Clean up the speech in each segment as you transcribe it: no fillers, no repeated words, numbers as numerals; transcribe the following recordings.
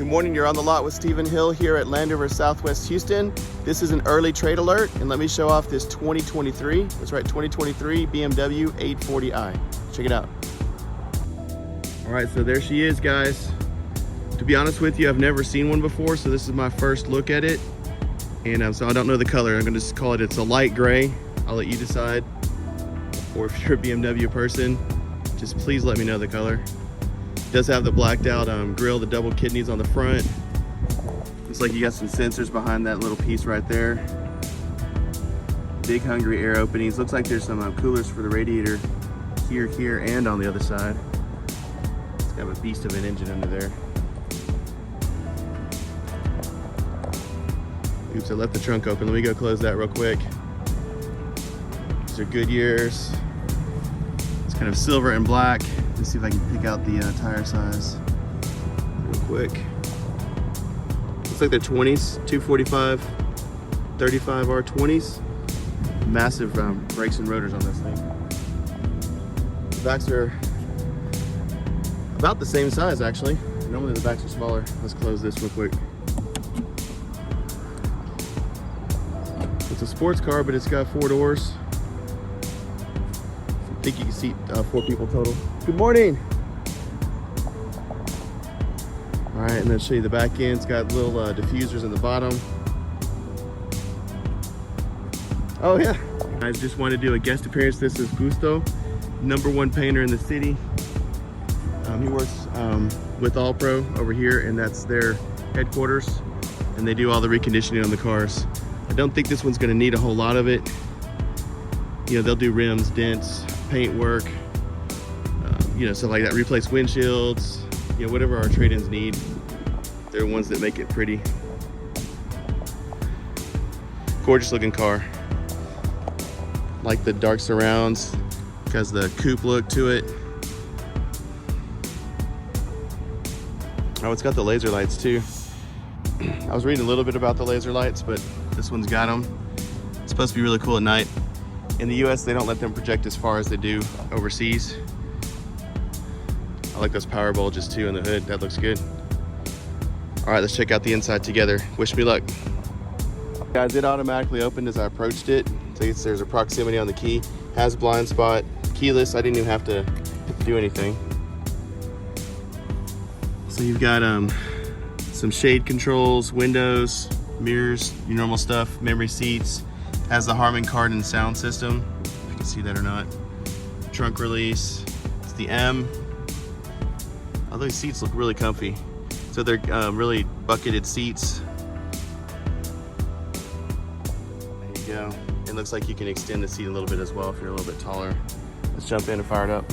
Good morning, you're on the lot with Stephen Hill here at Land Rover Southwest Houston. This is an early trade alert, and let me show off this 2023, that's right, 2023 BMW 840i. Check it out. All right, so there she is, guys. To be honest with you, I've never seen one before, so this is my first look at it. And so I don't know the color. I'm gonna just call it, it's a light gray. I'll let you decide. Or if you're a BMW person, just please let me know the color. It does have the blacked out grille, the double kidneys on the front. Looks like you got some sensors behind that little piece right there. Big hungry air openings. Looks like there's some coolers for the radiator here, and on the other side. It's got a beast of an engine under there. Oops, I left the trunk open. Let me go close that real quick. These are Goodyears. It's kind of silver and black. Let's see if I can pick out the tire size real quick. Looks like they're 20s, 245, 35R 20s. Massive brakes and rotors on this thing. The backs are about the same size, actually. Normally the backs are smaller. Let's close this real quick. It's a sports car, but it's got 4 doors. I think you can seat 4 people total. Good morning. All right, and then show you the back end. It's got little diffusers in the bottom. Oh yeah. I just wanted to do a guest appearance. This is Gusto, #1 painter in the city. He works with All Pro over here, and that's their headquarters. And they do all the reconditioning on the cars. I don't think this one's gonna need a whole lot of it. You know, they'll do rims, dents, paint work, you know, stuff like that. Replace windshields, you know, whatever our trade-ins need. They're ones that make it pretty. Gorgeous looking car. Like the dark surrounds, has the coupe look to it. Oh, it's got the laser lights too. I was reading a little bit about the laser lights, but this one's got them. It's supposed to be really cool at night. In the US, they don't let them project as far as they do overseas. I like those power bulges too in the hood. That looks good. All right, let's check out the inside together. Wish me luck. Guys, it automatically opened as I approached it. So there's a proximity on the key. Has blind spot, keyless. I didn't even have to do anything. So you've got some shade controls, windows, mirrors, your normal stuff, memory seats. Has the Harman Kardon sound system, if you can see that or not. Trunk release, it's the M. All those seats look really comfy. So they're really bucketed seats. There you go. It looks like you can extend the seat a little bit as well if you're a little bit taller. Let's jump in and fire it up.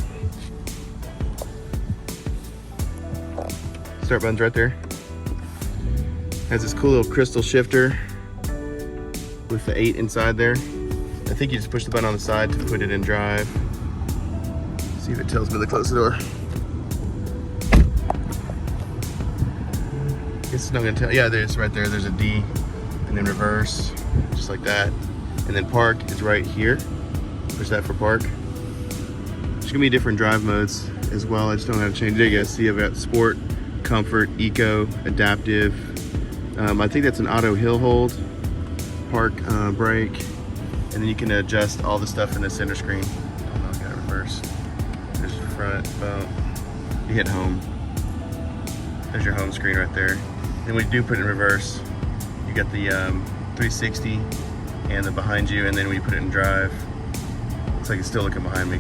Start button's right there. Has this cool little crystal shifter with the 8 inside there. I think you just push the button on the side to put it in drive. See if it tells me to close the door. It's not gonna tell. Yeah, it's right there. There's a D, and then reverse, just like that. And then park is right here. Push that for park. There's gonna be different drive modes as well. I just don't know how to change it. There you go. See, I've got sport, comfort, eco, adaptive. I think that's an auto hill hold. Park, brake, and then you can adjust all the stuff in the center screen. Oh no, I got reverse. There's your front, boom. You hit home. There's your home screen right there. Then when you do put it in reverse, you got the 360 and the behind you, and then when you put it in drive, looks like it's still looking behind me.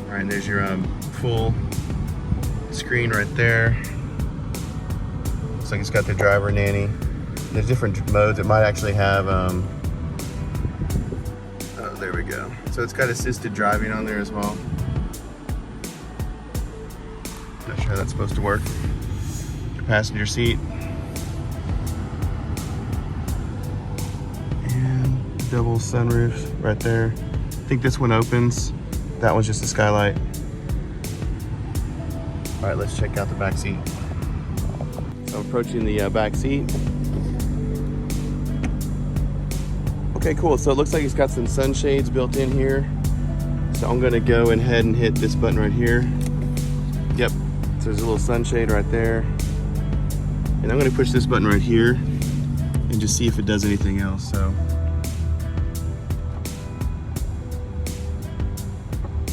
All right, and there's your full screen right there. Looks like it's got the driver nanny. There's different modes. It might actually have, oh, there we go. So it's got assisted driving on there as well. Not sure how that's supposed to work. Your passenger seat. And double sunroof right there. I think this one opens. That one's just a skylight. All right, let's check out the back seat. So I'm approaching the back seat. Okay, cool. So it looks like it's got some sunshades built in here. So I'm gonna go ahead and hit this button right here. Yep, So there's a little sunshade right there. And I'm gonna push this button right here and just see if it does anything else. So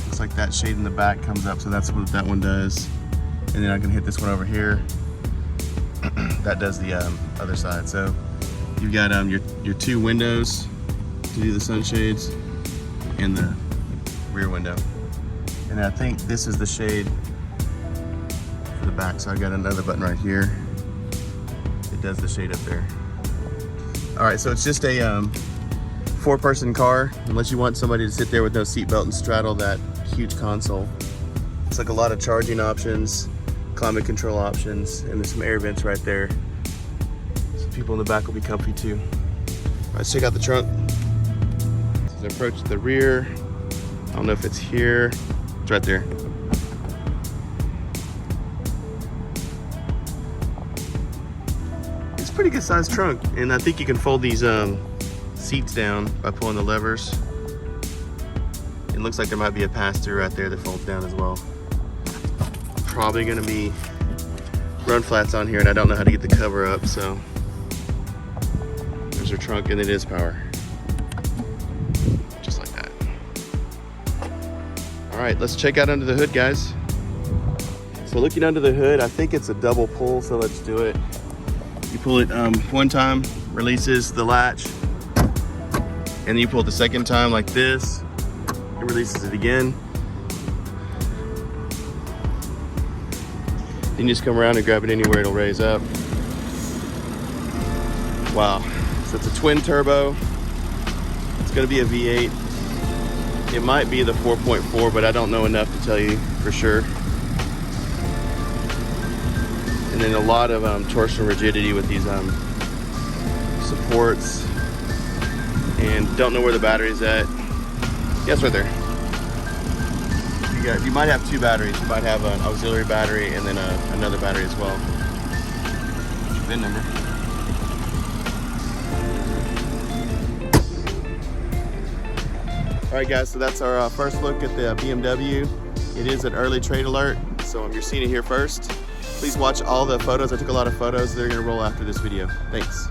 looks like that shade in the back comes up, so that's what that one does. And then I can hit this one over here. That does the other side. So you've got your two windows to do the sunshades and the rear window. And I think this is the shade for the back. So I got another button right here. It does the shade up there. All right, so it's just a 4-person car, unless you want somebody to sit there with no seatbelt and straddle that huge console. It's like a lot of charging options, climate control options, and there's some air vents right there. So people in the back will be comfy too. All right, let's check out the trunk. As I approach the rear, I don't know if it's here. It's right there. It's a pretty good sized trunk, and I think you can fold these seats down by pulling the levers. It looks like there might be a pass-through right there that folds down as well. Probably gonna be run flats on here, and I don't know how to get the cover up, so there's our trunk, and it is power. Just like that. All right, let's check out under the hood, guys. So looking under the hood, I think it's a double pull, so let's do it. You pull it one time, releases the latch, and then you pull it the second time like this, it releases it again. Then you just come around and grab it anywhere, it'll raise up. Wow, so it's a twin turbo. It's gonna be a V8. It might be the 4.4, but I don't know enough to tell you for sure. And then a lot of torsion rigidity with these supports. And don't know where the battery's at. Yeah, it's right there. You might have two batteries. You might have an auxiliary battery and then another battery as well. What's your VIN number? All right, guys, so that's our first look at the BMW. It is an early trade alert, so you're seeing it here first. Please watch all the photos. I took a lot of photos. They're gonna roll after this video. Thanks.